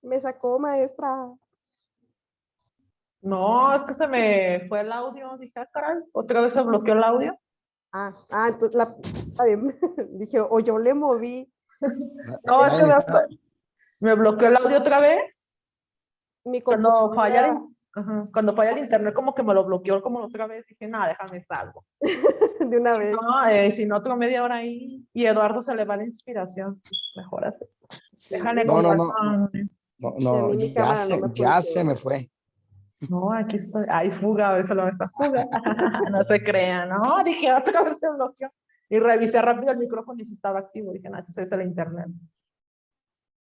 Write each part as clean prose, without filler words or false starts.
Me sacó, maestra. No, es que se me fue el audio. Dije, ah, caray, otra vez se bloqueó el audio. Entonces está bien. Dije, o yo le moví No, es que Nadie está- me bloqueó el audio otra vez. mi Cuando falla, computadora cuando falla el internet, como que me lo bloqueó como otra vez. Dije, nada, déjame salgo. de una vez. No, si no, otro media hora ahí. Y Eduardo se le va la inspiración. Pues mejor así. Déjale No, no, compartir. no, no, Y a no, mí mi cámara no me ya se funciona. me fue. No, aquí estoy. Ay, fuga, eso lo está fuga. No se crean, no. Dije, otra vez se bloqueó. Y revisé rápido el micrófono y si estaba activo. Dije, no, ese es el internet.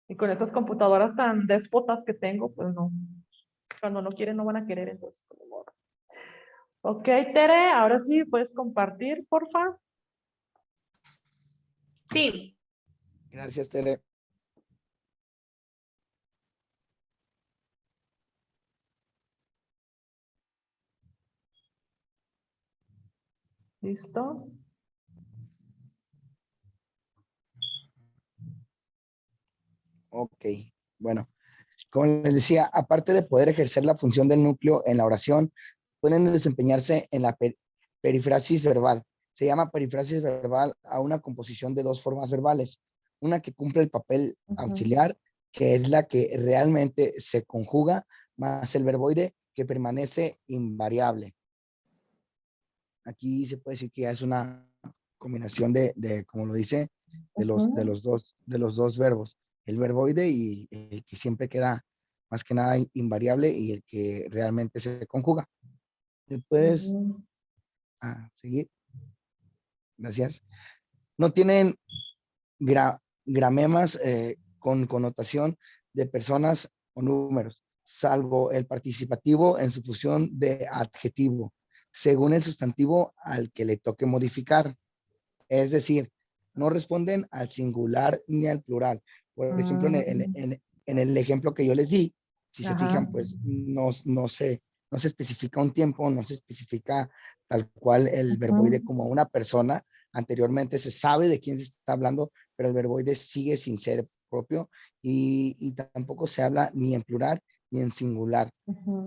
Y con estas computadoras tan déspotas que tengo, pues no. Cuando no quieren, no van a querer, entonces, por favor. Ok, Tere, ahora sí puedes compartir, porfa. Sí, Gracias, Tere. Listo. Ok, bueno. Como les decía, aparte de poder ejercer la función del núcleo en la oración, pueden desempeñarse en la perifrasis verbal. Se llama perifrasis verbal a una composición de dos formas verbales. Una que cumple el papel auxiliar, que es la que realmente se conjuga, más el verboide que permanece invariable. Aquí se puede decir que ya es una combinación como lo dice, de los dos verbos, el verboide y el que siempre queda más que nada invariable y el que realmente se conjuga. ¿Puedes seguir? Gracias. No tienen gramemas con connotación de personas o números, salvo el participativo en su función de adjetivo, según el sustantivo al que le toque modificar. Es decir, no responden al singular ni al plural. Por ejemplo, en el ejemplo que yo les di, si se fijan, pues no se especifica un tiempo, no se especifica tal cual el verboide como una persona. Anteriormente se sabe de quién se está hablando, pero el verboide sigue sin ser propio y tampoco se habla ni en plural ni en singular.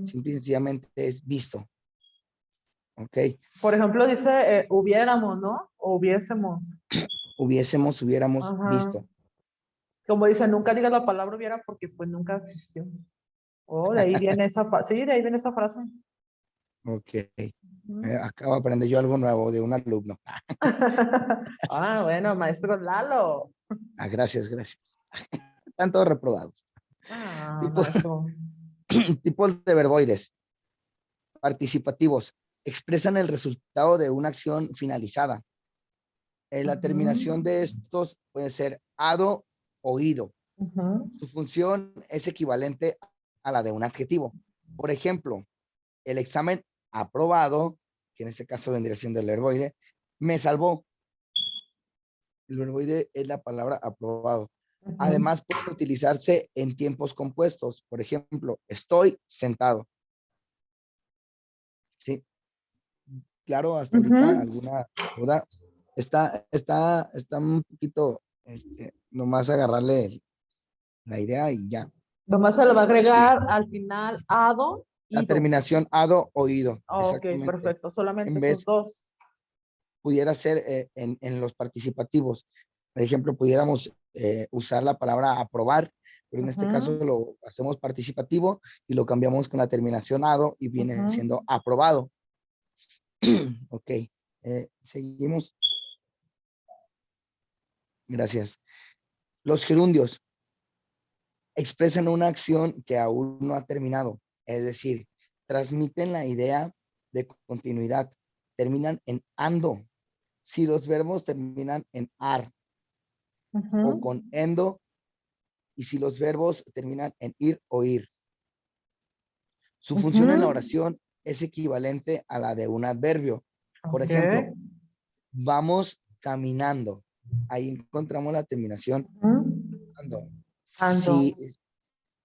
Simple y sencillamente es visto. Ok. Por ejemplo, dice hubiéramos, ¿no? O hubiésemos. Hubiéramos visto. Como dice, nunca digas la palabra hubiera porque pues nunca existió. Oh, de ahí viene esa frase. Sí, de ahí viene esa frase. Ok. Acabo de aprender yo algo nuevo de un alumno. Bueno, maestro Lalo. Gracias. Están todos reprobados. Maestro. Tipos de verboides. Participativos. Expresan el resultado de una acción finalizada. La terminación de estos puede ser ado o ido. Su función es equivalente a la de un adjetivo. Por ejemplo, el examen aprobado, que en este caso vendría siendo el verboide, me salvó. El verboide es la palabra aprobado. Además, puede utilizarse en tiempos compuestos. Por ejemplo, estoy sentado. ¿Sí? Claro, hasta ahorita alguna duda. Está un poquito, nomás agarrarle la idea y ya. Nomás se le va a agregar al final ado, La ido. terminación ado o ido. Ok, Exactamente. perfecto. Solamente En esos vez, dos. pudiera ser en los participativos. Por ejemplo, pudiéramos usar la palabra aprobar, pero en este caso lo hacemos participativo y lo cambiamos con la terminación ado y viene siendo aprobado. Ok, seguimos. Gracias. Los gerundios expresan una acción que aún no ha terminado, es decir, transmiten la idea de continuidad, terminan en ando. Si los verbos terminan en ar o con endo, y si los verbos terminan en ir o ir. Su función en la oración es equivalente a la de un adverbio. Por ejemplo, vamos caminando. Ahí encontramos la terminación ando. Ando.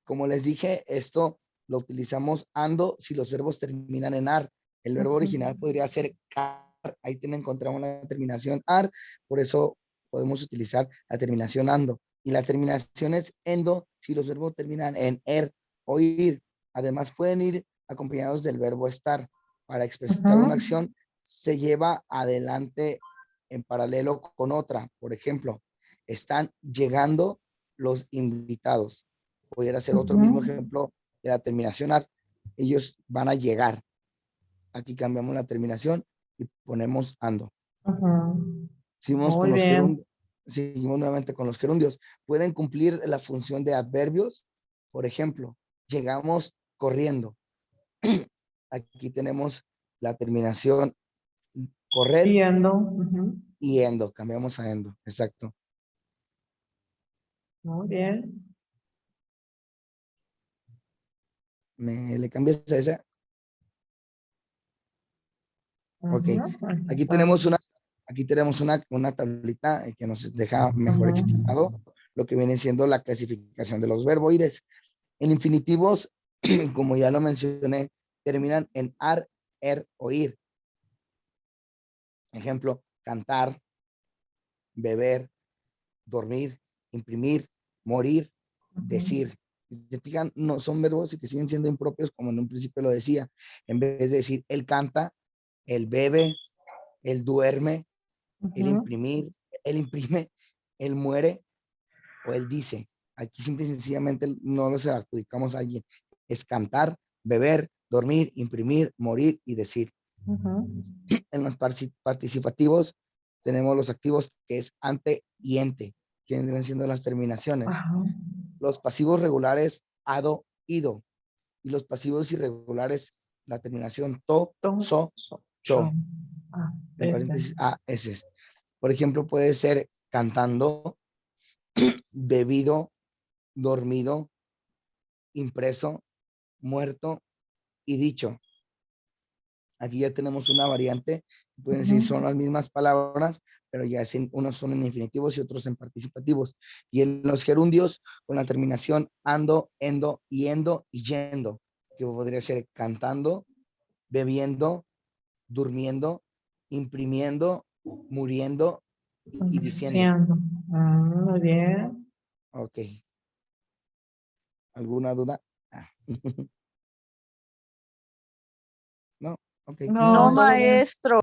Como les dije, esto lo utilizamos ando si los verbos terminan en ar. El verbo original podría ser car. Ahí encontramos la terminación ar, por eso podemos utilizar la terminación ando. Y la terminación es endo si los verbos terminan en er o ir. Además pueden ir acompañados del verbo estar. Para expresar una acción se lleva adelante en paralelo con otra. Por ejemplo, están llegando los invitados. Pudiera ser otro mismo ejemplo de la terminación ar. Ellos van a llegar. Aquí cambiamos la terminación y ponemos ando. Seguimos Muy con los bien. gerundios. Seguimos nuevamente con los gerundios. Pueden cumplir la función de adverbios. Por ejemplo, llegamos corriendo. Aquí tenemos la terminación correr Yendo. y endo. Cambiamos a endo. Exacto. Muy bien. ¿Le cambias a esa? Ok. Aquí está. Aquí tenemos una tablita que nos deja mejor explicado lo que viene siendo la clasificación de los verboides. En infinitivos, como ya lo mencioné, terminan en ar, er o ir. Ejemplo, cantar, beber, dormir, imprimir, morir, decir. ¿Se fijan? No son verbos que siguen siendo impropios, como en un principio lo decía. En vez de decir él canta, él bebe, él duerme, él imprimir, él imprime, él muere o él dice. Aquí simple y sencillamente no los adjudicamos a alguien. Es cantar, beber, dormir, imprimir, morir y decir. En los participativos tenemos los activos que es ante y ente, que vendrán siendo las terminaciones. Los pasivos regulares, ado, ido. Y los pasivos irregulares, la terminación to, so, cho. En paréntesis, a, ese. Por ejemplo, puede ser cantando, bebido, dormido, impreso, muerto y dicho. Aquí ya tenemos una variante, pueden decir son las mismas palabras, pero ya unos son en infinitivos y otros en participativos. Y en los gerundios, con la terminación ando, endo y yendo, que podría ser cantando, bebiendo, durmiendo, imprimiendo, muriendo y diciendo. Muy bien. Ok. ¿Alguna duda? No, ok. No, maestro.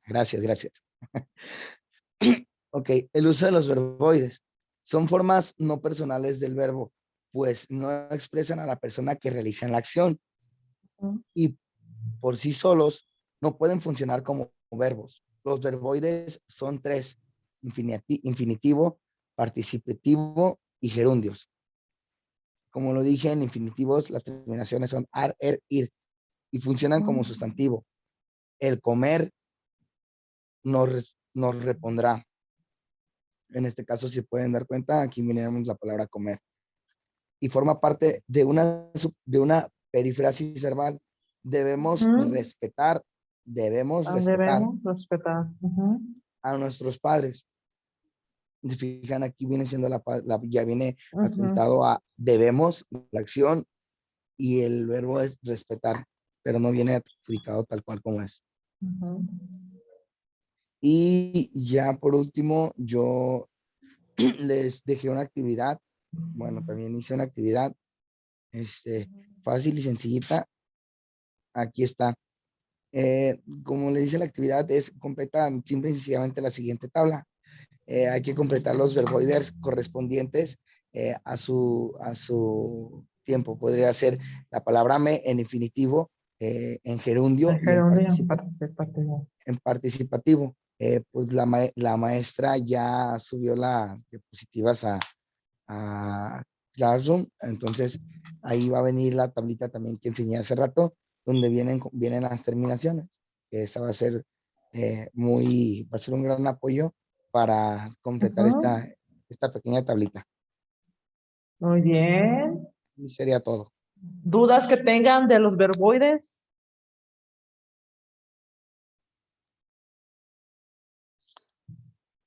Gracias, gracias. Ok, el uso de los verboides. Son formas no personales del verbo, pues no expresan a la persona que realiza la acción y por sí solos no pueden funcionar como verbos. Los verboides son tres: infinitivo, participativo y gerundios. Como lo dije, en infinitivos las terminaciones son ar, er, ir y funcionan como sustantivo. El comer nos repondrá. En este caso, si pueden dar cuenta, aquí miramos la palabra comer. Y forma parte de una perifrasis verbal. Debemos respetar Debemos respetar. a nuestros padres. Si fijan, aquí viene siendo ya viene adjuntado a debemos, la acción, y el verbo es respetar, pero no viene adjudicado tal cual como es. Y ya por último, yo les dejé una actividad. Bueno, también hice una actividad fácil y sencillita. Aquí está. Como le dice la actividad, es completa simple y sencillamente la siguiente tabla. Hay que completar los verboides correspondientes a su tiempo. Podría ser la palabra me en infinitivo, en gerundio y en participativo. Pues la maestra ya subió las diapositivas a Classroom, entonces ahí va a venir la tablita también que enseñé hace rato, donde vienen las terminaciones. Esta va a ser va a ser un gran apoyo para completar esta pequeña tablita. Muy bien. Y sería todo. ¿Dudas que tengan de los verboides?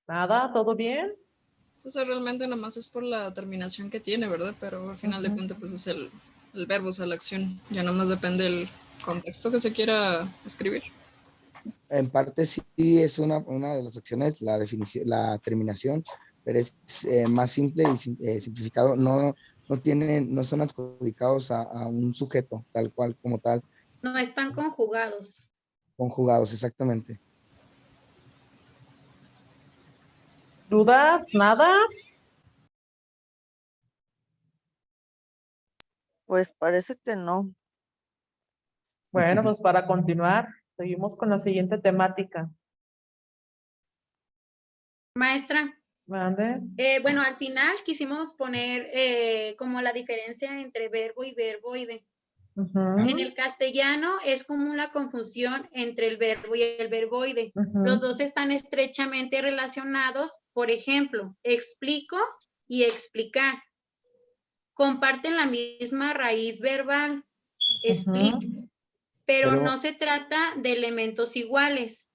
Nada, ¿todo bien? Entonces realmente nada más es por la terminación que tiene, ¿verdad? Pero al final de cuentas pues es el verbo, o sea, la acción. Ya nada más depende del contexto que se quiera escribir. En parte sí es una de las acciones, la definición, la terminación, pero es más simple y simplificado. No son adjudicados a un sujeto tal cual como tal, No están conjugados. conjugados exactamente. ¿Dudas? ¿Nada? Pues parece que no. Bueno, pues para continuar, seguimos con la siguiente temática. Maestra, Mande. bueno, al final quisimos poner como la diferencia entre verbo y verboide. En el castellano es común la confusión entre el verbo y el verboide. Los dos están estrechamente relacionados. Por ejemplo, explico y explicar. Comparten la misma raíz verbal, explic, pero no se trata de elementos iguales.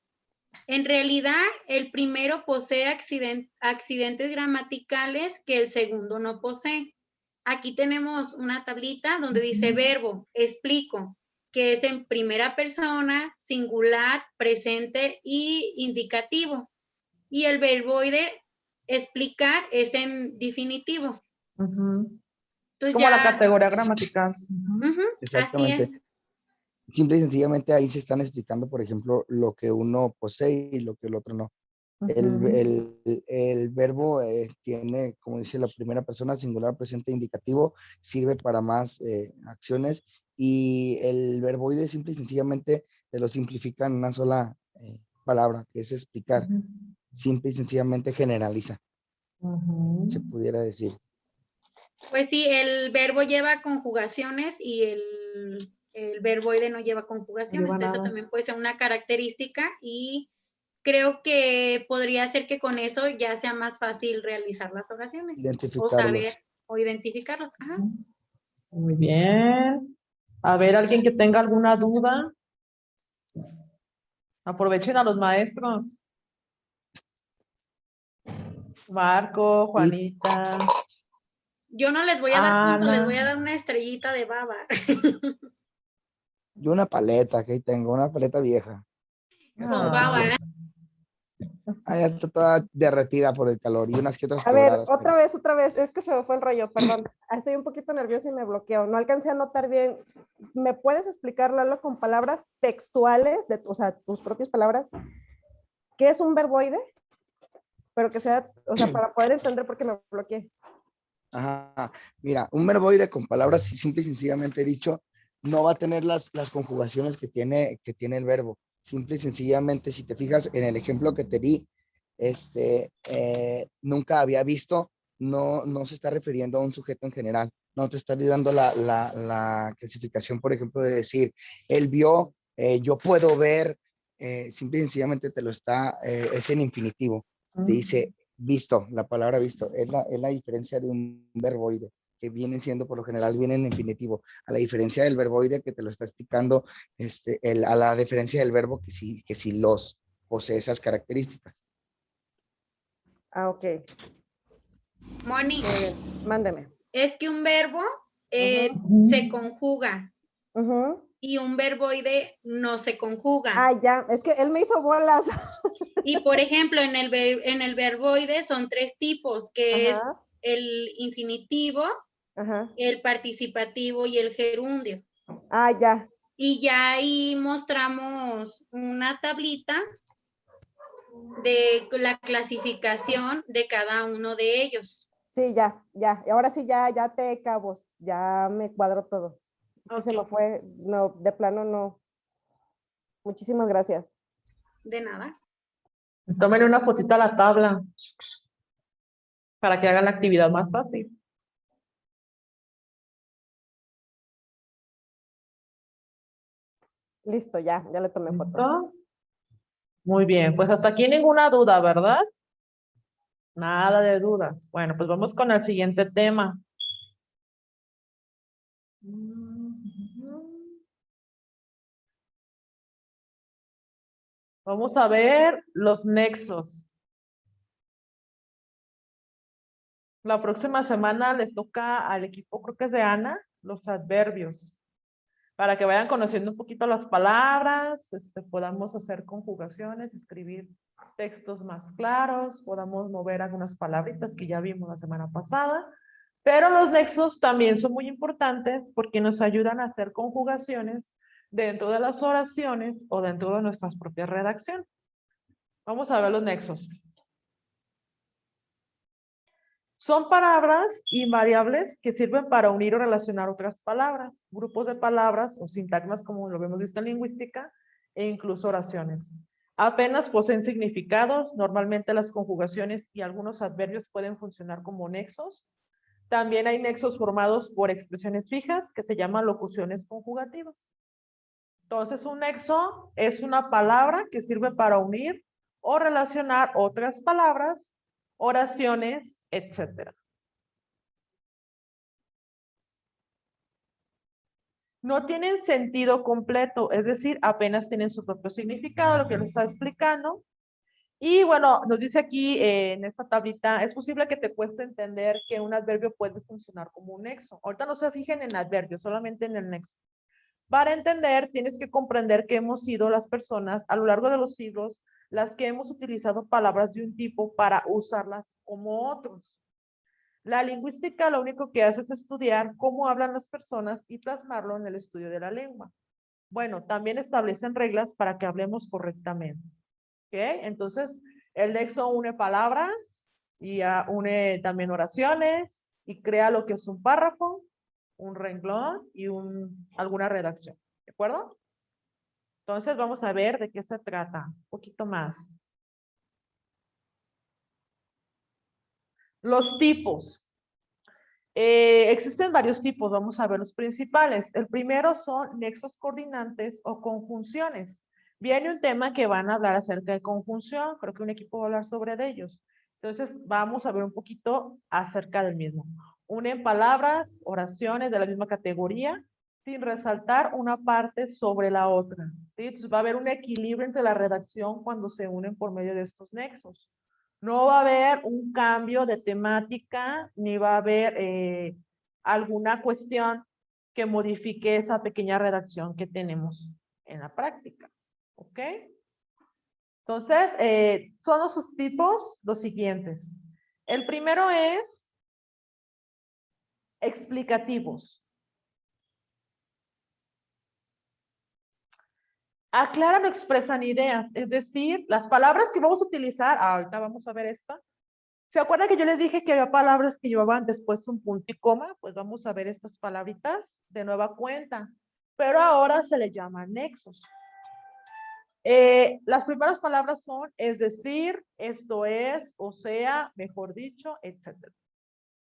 En realidad, el primero posee accidentes gramaticales que el segundo no posee. Aquí tenemos una tablita donde dice verbo, explico, que es en primera persona, singular, presente y indicativo. Y el verboide, explicar, es en definitivo. Entonces Como ya, la categoría gramatical. así es. Simple y sencillamente ahí se están explicando, por ejemplo, lo que uno posee y lo que el otro no. El verbo tiene, como dice la primera persona, singular, presente, indicativo, sirve para más acciones, y el verboide simple y sencillamente te lo simplifica en una sola palabra, que es explicar. Simple y sencillamente generaliza, se pudiera decir. Pues sí, el verbo lleva conjugaciones y el verboide no lleva conjugaciones. No lleva Eso nada. también puede ser una característica y creo que podría ser que con eso ya sea más fácil realizar las oraciones. O saber o identificarlos. Ajá. Muy bien. A ver, ¿alguien que tenga alguna duda? Aprovechen a los maestros. Marco, Juanita. Yo no les voy a dar punto, Ana. les voy a dar una estrellita de baba. Yo una paleta que ahí tengo, una paleta vieja. Con baba. Ah, ya está toda derretida por el calor y unas que otras A ver, quebradas. otra vez, es que se me fue el rollo, perdón. Estoy un poquito nerviosa y me bloqueo. No alcancé a notar bien. ¿Me puedes explicar, Lalo, con palabras textuales, o sea, tus propias palabras, qué es un verboide? Pero que sea, o sea, para poder entender por qué me bloqueé. Ajá. Mira, un verboide con palabras simple y sencillamente dicho, no va a tener las conjugaciones que tiene el verbo. Simple y sencillamente, si te fijas en el ejemplo que te di, nunca había visto, no se está refiriendo a un sujeto en general. No te está dando la clasificación, por ejemplo, de decir, él vio, yo puedo ver, simple y sencillamente te lo está, es en infinitivo. Te dice, visto, la palabra visto, es la diferencia de un verboide, que viene siendo, por lo general, viene en infinitivo, a la diferencia del verboide que te lo está explicando, a la diferencia del verbo que sí los posee esas características. Ah, ok. Moni, Muy bien, mándeme. es que un verbo se conjuga y un verboide no se conjuga. Ah, ya, es que él me hizo bolas. Y por ejemplo, en el verboide son tres tipos, que es el infinitivo, el participativo y el gerundio. Ah, ya. Y ya ahí mostramos una tablita de la clasificación de cada uno de ellos. Sí, ya. Y ahora sí, ya te cabos, ya me cuadró todo. Okay. Se me fue, no, de plano no. Muchísimas gracias. De nada. Tómenle una fotita a la tabla para que hagan la actividad más fácil. Listo, ya le tomé foto. ¿Listo? Muy bien, pues hasta aquí ninguna duda, ¿verdad? Nada de dudas. Bueno, pues vamos con el siguiente tema. Vamos a ver los nexos. La próxima semana les toca al equipo, creo que es de Ana, los adverbios. Para que vayan conociendo un poquito las palabras, podamos hacer conjugaciones, escribir textos más claros, podamos mover algunas palabritas que ya vimos la semana pasada. Pero los nexos también son muy importantes porque nos ayudan a hacer conjugaciones dentro de las oraciones o dentro de nuestras propias redacciones. Vamos a ver los nexos. Son palabras invariables que sirven para unir o relacionar otras palabras, grupos de palabras o sintagmas como lo hemos visto en lingüística e incluso oraciones. Apenas poseen significados, normalmente las conjugaciones y algunos adverbios pueden funcionar como nexos. También hay nexos formados por expresiones fijas que se llaman locuciones conjugativas. Entonces, un nexo es una palabra que sirve para unir o relacionar otras palabras, oraciones, etcétera. No tienen sentido completo, es decir, apenas tienen su propio significado, lo que les está explicando. Y bueno, nos dice aquí en esta tablita, es posible que te cueste entender que un adverbio puede funcionar como un nexo. Ahorita no se fijen en adverbio, solamente en el nexo. Para entender, tienes que comprender que hemos sido las personas a lo largo de los siglos las que hemos utilizado palabras de un tipo para usarlas como otros. La lingüística lo único que hace es estudiar cómo hablan las personas y plasmarlo en el estudio de la lengua. Bueno, también establecen reglas para que hablemos correctamente. ¿Ok? Entonces, el nexo une palabras y une también oraciones y crea lo que es un párrafo, un renglón y alguna redacción. ¿De acuerdo? Entonces, vamos a ver de qué se trata. Un poquito más. Los tipos. Existen varios tipos, vamos a ver los principales. El primero son nexos coordinantes o conjunciones. Viene un tema que van a hablar acerca de conjunción, creo que un equipo va a hablar sobre ellos. Entonces, vamos a ver un poquito acerca del mismo. Unen palabras, oraciones de la misma categoría, sin resaltar una parte sobre la otra. ¿Sí? Entonces, va a haber un equilibrio entre la redacción cuando se unen por medio de estos nexos. No va a haber un cambio de temática, ni va a haber alguna cuestión que modifique esa pequeña redacción que tenemos en la práctica. ¿Ok? Entonces, son los subtipos los siguientes. El primero es explicativos. Aclaran o expresan ideas, es decir, las palabras que vamos a utilizar, ahorita vamos a ver esta. ¿Se acuerdan que yo les dije que había palabras que llevaban después un punto y coma? Pues vamos a ver estas palabritas de nueva cuenta, pero ahora se le llaman nexos. Las primeras palabras son, es decir, esto es, o sea, mejor dicho, etc.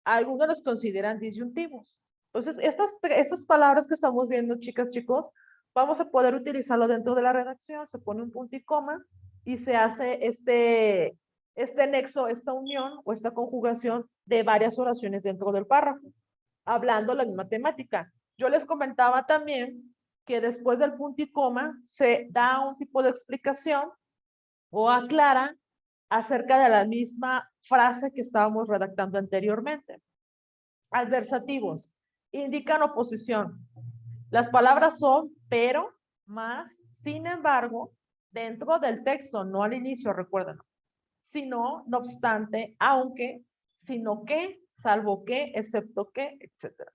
Algunos los consideran disyuntivos. Entonces, estas palabras que estamos viendo, chicas, chicos, vamos a poder utilizarlo dentro de la redacción. Se pone un punto y coma y se hace este nexo, esta unión o esta conjugación de varias oraciones dentro del párrafo, hablando la misma temática. Yo les comentaba también que después del punto y coma se da un tipo de explicación o aclara acerca de la misma frase que estábamos redactando anteriormente. Adversativos indican oposición. Las palabras son pero, más, sin embargo, dentro del texto, no al inicio, recuerden, sino, no obstante, aunque, sino que, salvo que, excepto que, etc.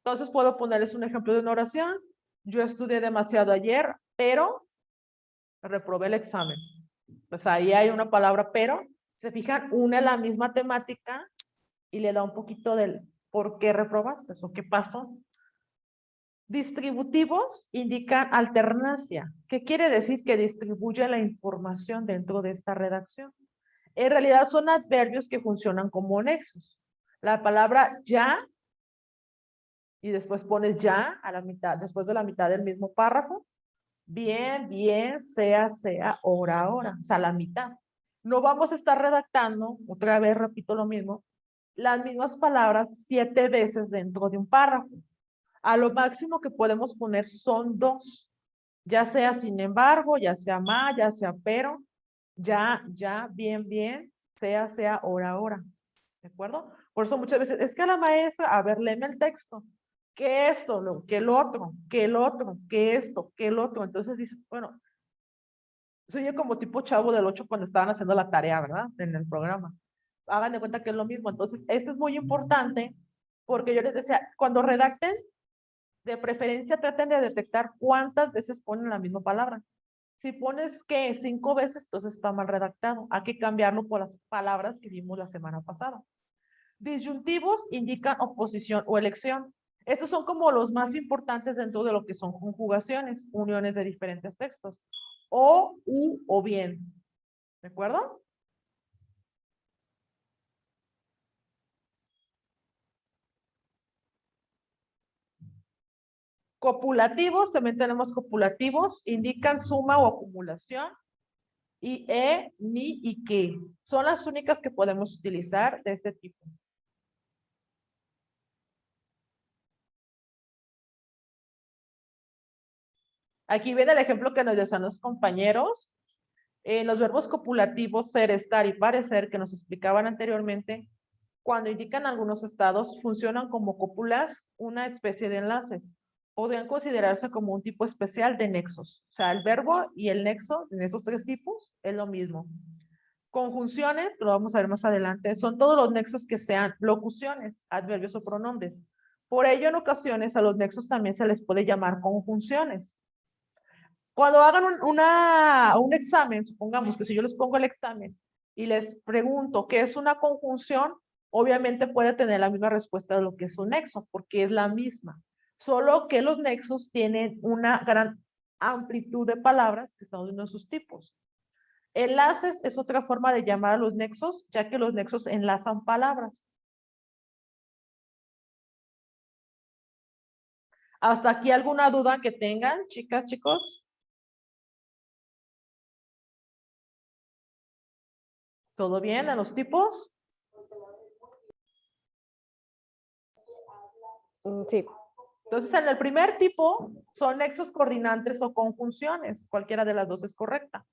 Entonces puedo ponerles un ejemplo de una oración. Yo estudié demasiado ayer, pero reprobé el examen. Pues ahí hay una palabra pero. Se fijan, une la misma temática y le da un poquito del por qué reprobaste o qué pasó. Distributivos indican alternancia. ¿Qué quiere decir? Que distribuye la información dentro de esta redacción. En realidad son adverbios que funcionan como nexos. La palabra ya, y después pones ya a la mitad, después de la mitad del mismo párrafo. Bien, bien, sea, hora, hora. O sea, la mitad. No vamos a estar redactando, otra vez repito lo mismo, las mismas palabras 7 veces dentro de un párrafo. A lo máximo que podemos poner son 2, ya sea sin embargo, ya sea más, ya sea pero, ya, bien, bien, sea, hora. ¿De acuerdo? Por eso muchas veces, es que la maestra, a ver, léeme el texto. ¿Qué esto? ¿Qué el otro? ¿Qué el otro? ¿Qué esto? ¿Qué el otro? Entonces dices, bueno, soy yo como tipo Chavo del 8 cuando estaban haciendo la tarea, ¿verdad? En el programa. Hagan de cuenta que es lo mismo. Entonces, esto es muy importante porque yo les decía, cuando redacten, de preferencia traten de detectar cuántas veces ponen la misma palabra. Si pones que 5 veces, entonces está mal redactado. Hay que cambiarlo por las palabras que vimos la semana pasada. Disyuntivos indican oposición o elección. Estos son como los más importantes dentro de lo que son conjugaciones, uniones de diferentes textos. O, u o bien. ¿De acuerdo? Copulativos, también tenemos copulativos, indican suma o acumulación. Y ni y que. Son las únicas que podemos utilizar de este tipo. Aquí viene el ejemplo que nos decían los compañeros. Los verbos copulativos, ser, estar y parecer, que nos explicaban anteriormente, cuando indican algunos estados, funcionan como cópulas, una especie de enlaces. Podrían considerarse como un tipo especial de nexos. O sea, el verbo y el nexo, en esos 3 tipos, es lo mismo. Conjunciones, que lo vamos a ver más adelante, son todos los nexos que sean locuciones, adverbios o pronombres. Por ello, en ocasiones, a los nexos también se les puede llamar conjunciones. Cuando hagan un examen, supongamos que si yo les pongo el examen y les pregunto qué es una conjunción, obviamente puede tener la misma respuesta de lo que es un nexo, porque es la misma. Solo que los nexos tienen una gran amplitud de palabras que están viendo en sus tipos. Enlaces es otra forma de llamar a los nexos, ya que los nexos enlazan palabras. ¿Hasta aquí alguna duda que tengan, chicas, chicos? ¿Todo bien en los tipos? Sí. Entonces, en el primer tipo son nexos coordinantes o conjunciones. Cualquiera de las dos es correcta.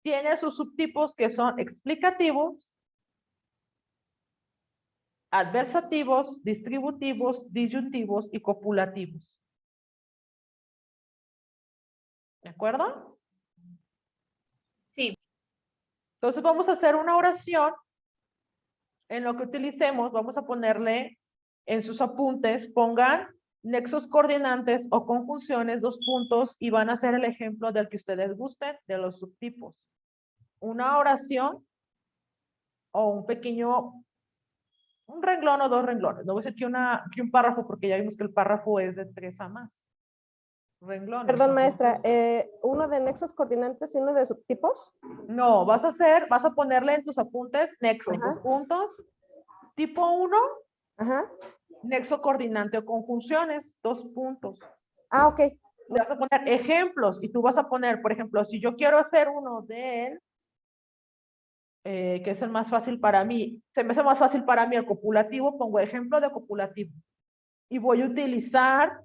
Tiene sus subtipos que son explicativos, adversativos, distributivos, disyuntivos y copulativos. ¿De acuerdo? Sí. Entonces, vamos a hacer una oración. En lo que utilicemos, vamos a ponerle en sus apuntes, pongan nexos coordinantes o conjunciones, 2 puntos, y van a hacer el ejemplo del que ustedes gusten de los subtipos. Una oración o un pequeño, un renglón o 2 renglones. No voy a decir que un párrafo, porque ya vimos que el párrafo es de 3 a más renglones. Perdón, Entonces, maestra, uno de nexos coordinantes y uno de subtipos. no, vas a ponerle en tus apuntes nexos, Ajá. 2 puntos, tipo 1, Ajá. nexo coordinante o conjunciones, 2 puntos. Ah, ok. Le vas a poner ejemplos y tú vas a poner, por ejemplo, si yo quiero hacer uno de él, que es el más fácil para mí, se me hace más fácil para mí el copulativo, pongo ejemplo de copulativo y voy a utilizar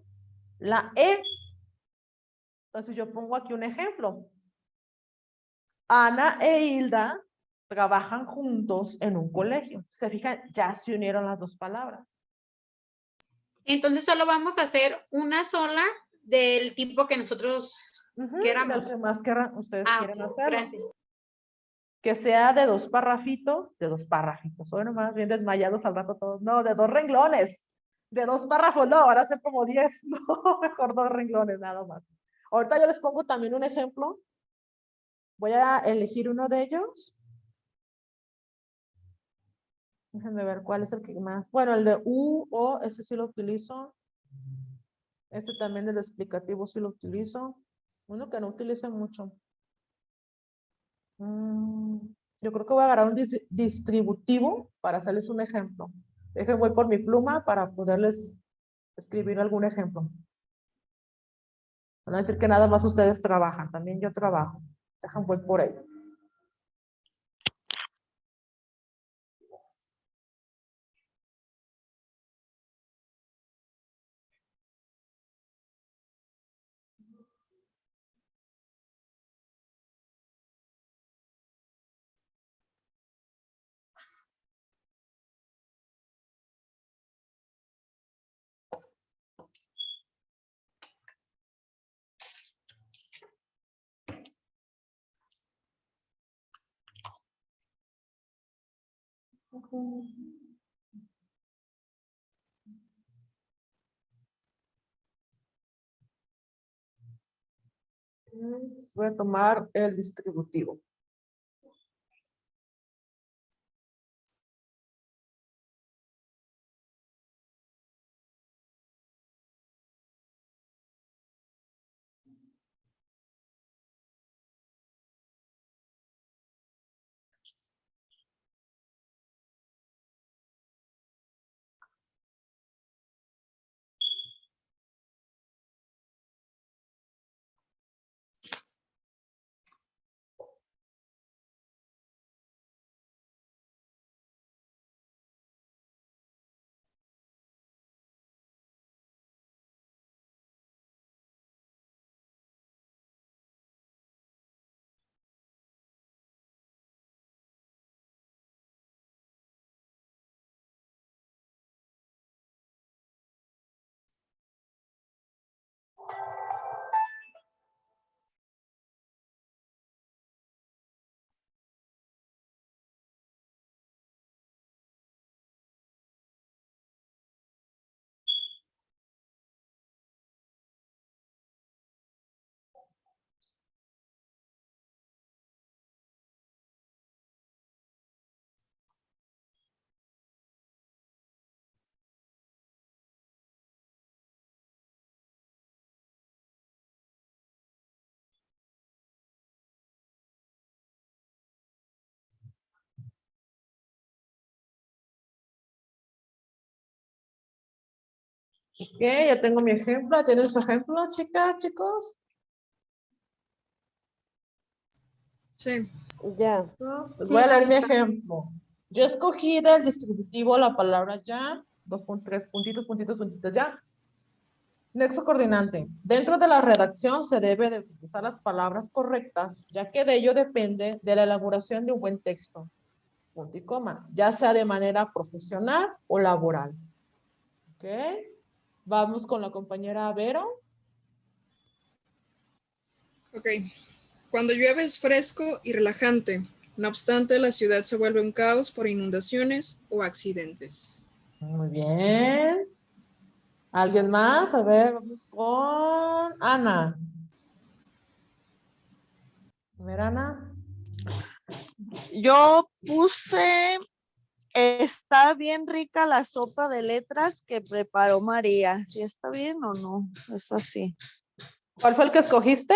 la E. Entonces yo pongo aquí un ejemplo. Ana e Hilda trabajan juntos en un colegio. Se fijan, ya se unieron las 2 palabras. Entonces solo vamos a hacer una sola del tipo que nosotros queramos. Del que más ustedes quieren Ok, hacerlo. gracias. Que sea de 2 párrafitos, bueno, más bien desmayados al rato todos, no, de 2 renglones, de 2 párrafos, no, ahora hacer como 10, no, mejor 2 renglones, nada más. Ahorita yo les pongo también un ejemplo, voy a elegir uno de ellos. Déjenme ver cuál es el que más, bueno, el de U, O, ese sí lo utilizo. Este también el explicativo sí lo utilizo. Uno que no utilice mucho. Yo creo que voy a agarrar un distributivo para hacerles un ejemplo. Dejen, voy por mi pluma para poderles escribir algún ejemplo. Van a decir que nada más ustedes trabajan, también yo trabajo. Dejen, voy por ello. Voy a tomar el distributivo. Ok, ya tengo mi ejemplo. ¿Tienes su ejemplo, chicas, chicos? Sí. Ya. Les Sí, voy a leer ahí mi está. ejemplo. Yo escogí del distributivo la palabra ya, tres puntitos, puntitos, puntitos, ya. Nexo coordinante. Dentro de la redacción se debe de utilizar las palabras correctas, ya que de ello depende de la elaboración de un buen texto. Punto y coma. Ya sea de manera profesional o laboral. Ok. Vamos con la compañera Vero. Ok. Cuando llueve es fresco y relajante. No obstante, la ciudad se vuelve un caos por inundaciones o accidentes. Muy bien. ¿Alguien más? A ver, vamos con Ana. A ver, Ana. Yo puse, está bien rica la sopa de letras que preparó María. ¿Sí está bien o no? Es así. ¿Cuál fue el que escogiste?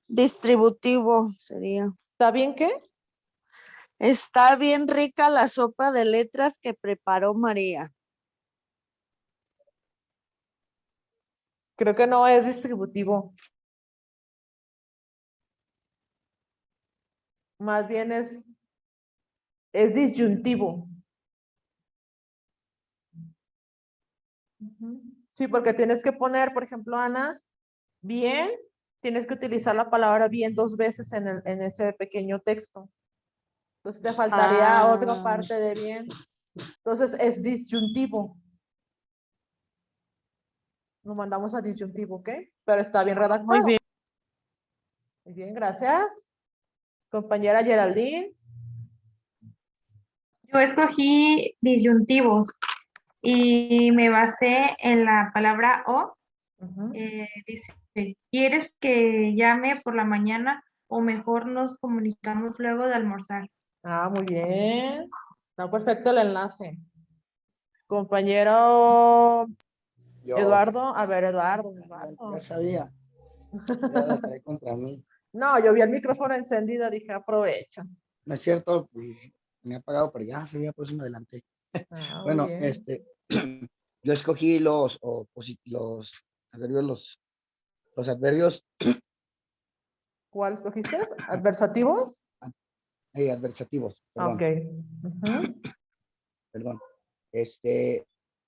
Distributivo sería. ¿Está bien qué? Está bien rica la sopa de letras que preparó María. Creo que no es distributivo. Más bien es disyuntivo. Sí, porque tienes que poner, por ejemplo, Ana, bien, tienes que utilizar la palabra bien 2 veces en ese pequeño texto. Entonces te faltaría otra parte de bien. Entonces es disyuntivo. Nos mandamos a disyuntivo, ¿ok? Pero está bien redactado. Muy bien. Muy bien, gracias. Compañera Geraldine. Yo escogí disyuntivos y me basé en la palabra o. Dice, ¿quieres que llame por la mañana o mejor nos comunicamos luego de almorzar? Ah, muy bien. Está perfecto el enlace. Compañero Yo Eduardo. A ver, Eduardo. ya sabía, ya las trae contra mí. No, yo vi el micrófono encendido, dije, aprovecha. No es cierto, pues, me ha apagado, pero ya sabía, por eso me adelanté. Ah, muy Bueno, bien. yo escogí los adverbios, los adverbios ¿Cuál escogiste? ¿Adversativos? adversativos, perdón, Ok. Ujú. perdón.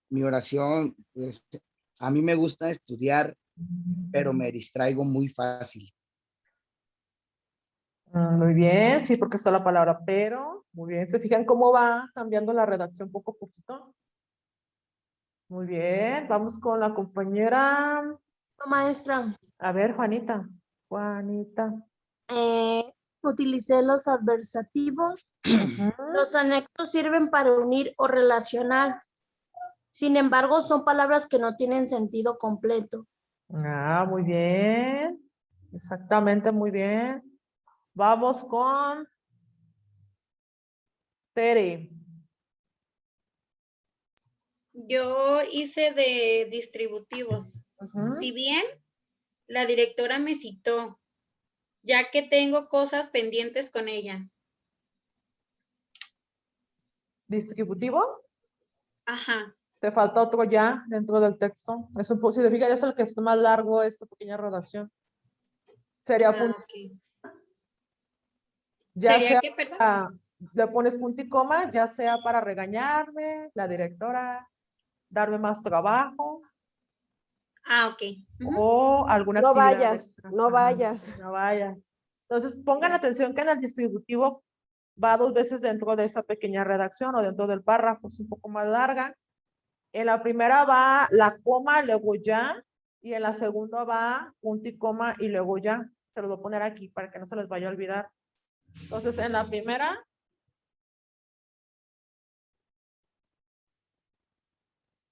Mi oración, pues, a mí me gusta estudiar, pero me distraigo muy fácil. Muy bien, sí, porque está la palabra pero. Muy bien, ¿se fijan cómo va cambiando la redacción poco a poquito? Muy bien, vamos con la compañera. Maestra, A ver, Juanita. Juanita. utilicé los adversativos. Los anexos sirven para unir o relacionar. Sin embargo, son palabras que no tienen sentido completo. Ah, muy bien. Exactamente, muy bien. Vamos con Tere. Yo hice de distributivos. Si bien la directora me citó, ya que tengo cosas pendientes con ella. ¿Distributivo? Ajá. Te falta otro ya dentro del texto. Eso, si te fijas, es el que está más largo, esta pequeña redacción. Sería Ok. ya ¿Sería sea, qué, perdón? le pones punto y coma, ya sea para regañarme, la directora, darme más trabajo. Ah, ok. O alguna No actividad vayas, extra. no Ajá, vayas. no vayas. Entonces, pongan atención que en el distributivo va 2 veces dentro de esa pequeña redacción o dentro del párrafo, es un poco más larga. En la primera va la coma, luego ya, y en la segunda va punto y coma y luego ya. Se los voy a poner aquí para que no se les vaya a olvidar. Entonces, en la primera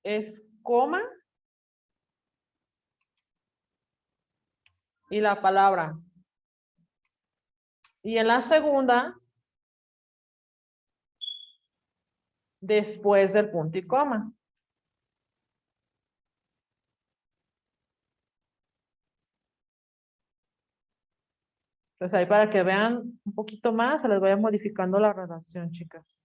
es coma y la palabra. Y en la segunda, después del punto y coma. Entonces ahí para que vean un poquito más, se les vaya modificando la redacción, chicas.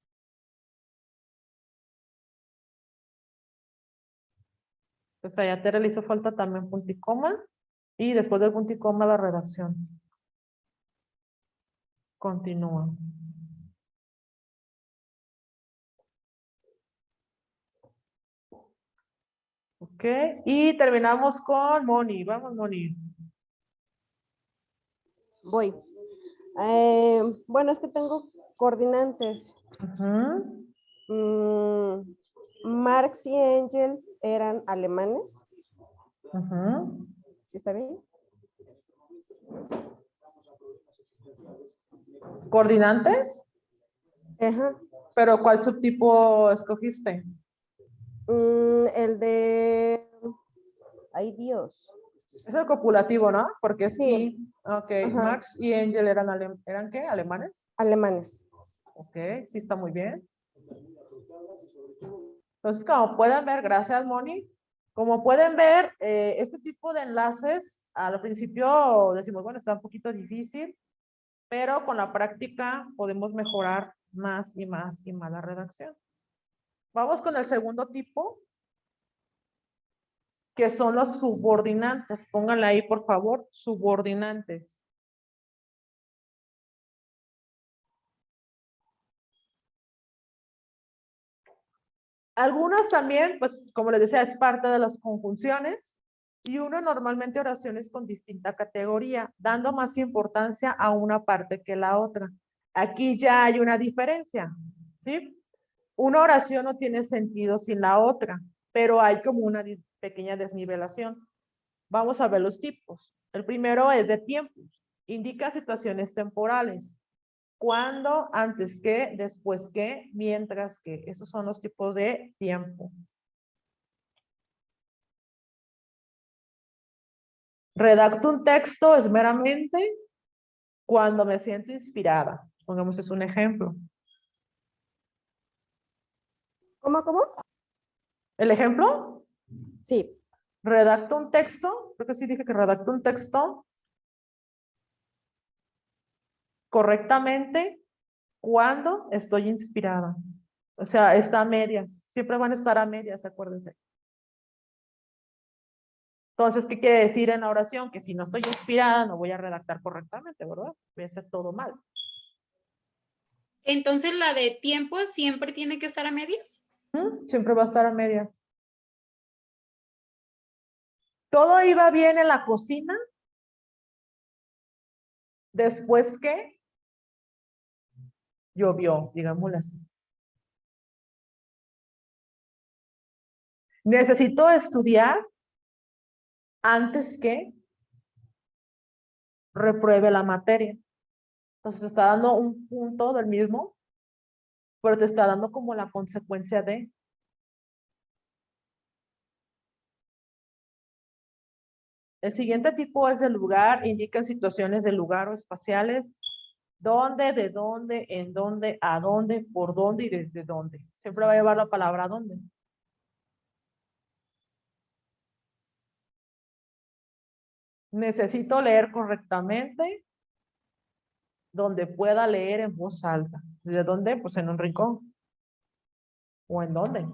Entonces allá Tere le hizo falta también punto y coma. Y después del punto y coma la redacción. Continúa. Ok, y terminamos con Moni. Vamos, Moni. Voy. Bueno, es que tengo coordinantes. Marx y Engel eran alemanes. ¿Sí está bien? ¿Coordinantes? Ajá. ¿Pero cuál subtipo escogiste? El de... Ay, Dios. Es el copulativo, ¿no? Porque es Sí. y. Ok, Ajá. Marx y Engel ¿eran qué? ¿Alemanes? Alemanes. Ok, sí está muy bien. Entonces, como pueden ver, gracias, Moni. Como pueden ver, este tipo de enlaces, al principio decimos, bueno, está un poquito difícil, pero con la práctica podemos mejorar más y más y más la redacción. Vamos con el segundo tipo, que son los subordinantes. Pónganle ahí, por favor, subordinantes. Algunas también, pues como les decía, es parte de las conjunciones y uno normalmente oraciones con distinta categoría, dando más importancia a una parte que la otra. Aquí ya hay una diferencia, ¿sí? Una oración no tiene sentido sin la otra, pero hay como una pequeña desnivelación. Vamos a ver los tipos. El primero es de tiempos. Indica situaciones temporales. ¿Cuándo? Antes que, después que, mientras que. Esos son los tipos de tiempo. Redacto un texto es meramente cuando me siento inspirada. Pongamos es un ejemplo. ¿Cómo? ¿El ejemplo? Sí. Redacto un texto. Creo que sí dije que redacto un texto correctamente cuando estoy inspirada. O sea, está a medias. Siempre van a estar a medias, acuérdense. Entonces, ¿qué quiere decir en la oración? Que si no estoy inspirada, no voy a redactar correctamente, ¿verdad? Voy a hacer todo mal. Entonces, la de tiempo siempre tiene que estar a medias. Siempre va a estar a medias. Todo iba bien en la cocina. Después que llovió, digámoslo así. Necesito estudiar antes que repruebe la materia. Entonces te está dando un punto del mismo, pero te está dando como la consecuencia de. El siguiente tipo es de lugar, indica situaciones de lugar o espaciales. ¿Dónde, de dónde, en dónde, a dónde, por dónde y desde dónde? Siempre va a llevar la palabra dónde. Necesito leer correctamente donde pueda leer en voz alta. ¿De dónde? Pues en un rincón. ¿O en dónde?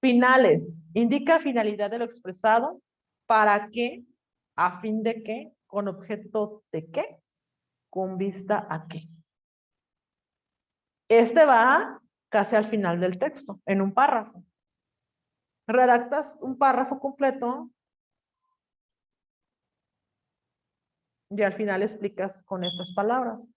Finales. Indica finalidad de lo expresado. ¿Para qué? ¿A fin de qué? ¿Con objeto de qué? ¿Con vista a qué? Este va casi al final del texto, en un párrafo. Redactas un párrafo completo y al final explicas con estas palabras.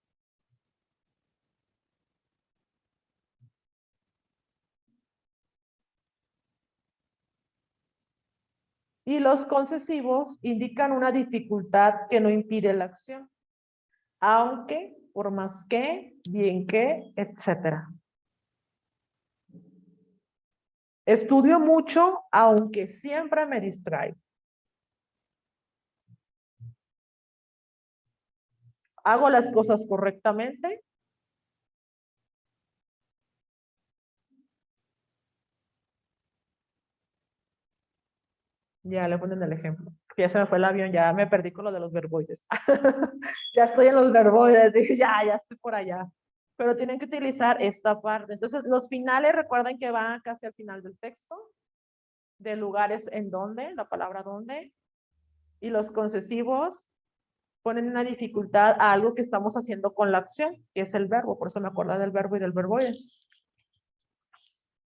Y los concesivos indican una dificultad que no impide la acción. Aunque, por más que, bien que, etcétera. Estudio mucho, aunque siempre me distraigo. Hago las cosas correctamente. Ya le ponen el ejemplo. Ya se me fue el avión, ya me perdí con lo de los verboides. Ya estoy en los verboides, dije, ya estoy por allá. Pero tienen que utilizar esta parte. Entonces, los finales, recuerden que van casi al final del texto. De lugares en donde, la palabra donde. Y los concesivos ponen una dificultad a algo que estamos haciendo con la acción, que es el verbo. Por eso me acuerdo del verbo y del verboide.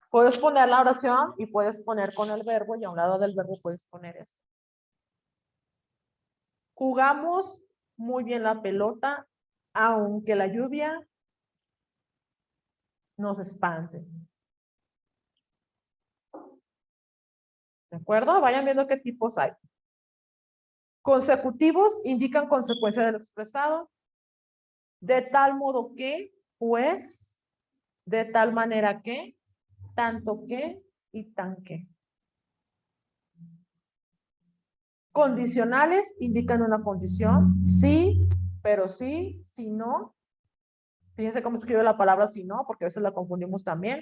Puedes poner la oración y puedes poner con el verbo y a un lado del verbo puedes poner esto. Jugamos muy bien la pelota, aunque la lluvia nos espante. ¿De acuerdo? Vayan viendo qué tipos hay. Consecutivos indican consecuencia de lo expresado. De tal modo que, pues, de tal manera que, tanto que y tan que. Condicionales indican una condición, sí, pero sí, si no. Fíjense cómo escribe la palabra si no, porque a veces la confundimos también.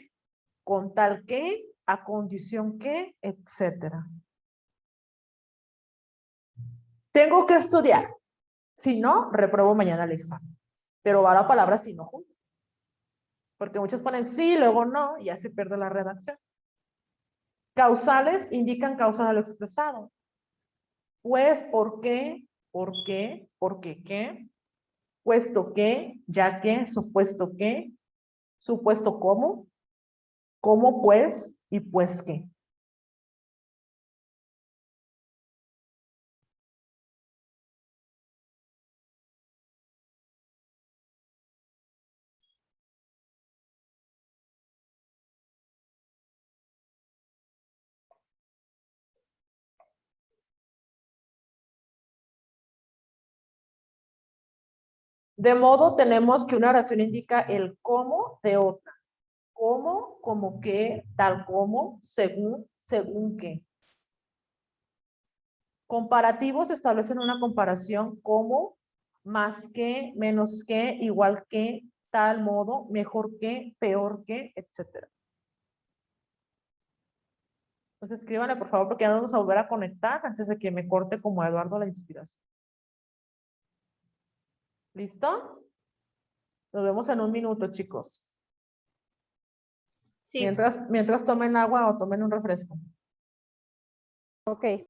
Con tal que, a condición que, etcétera. Tengo que estudiar. Si no, repruebo mañana el examen. Pero va la palabra si no junto. Porque muchos ponen sí, luego no, y ya se pierde la redacción. Causales indican causa de lo expresado. Pues, ¿por qué? ¿Por qué? ¿Por qué qué? Puesto que, ya que, supuesto que, supuesto cómo pues y pues qué. De modo, tenemos que una oración indica el cómo de otra. Cómo, como qué, tal como, según qué. Comparativos establecen una comparación como, más que, menos que, igual que, tal modo, mejor que, peor que, etc. Pues escríbanle, por favor, porque ya vamos a volver a conectar antes de que me corte como a Eduardo la inspiración. ¿Listo? Nos vemos en un minuto, chicos. Sí. Mientras tomen agua o tomen un refresco. Ok.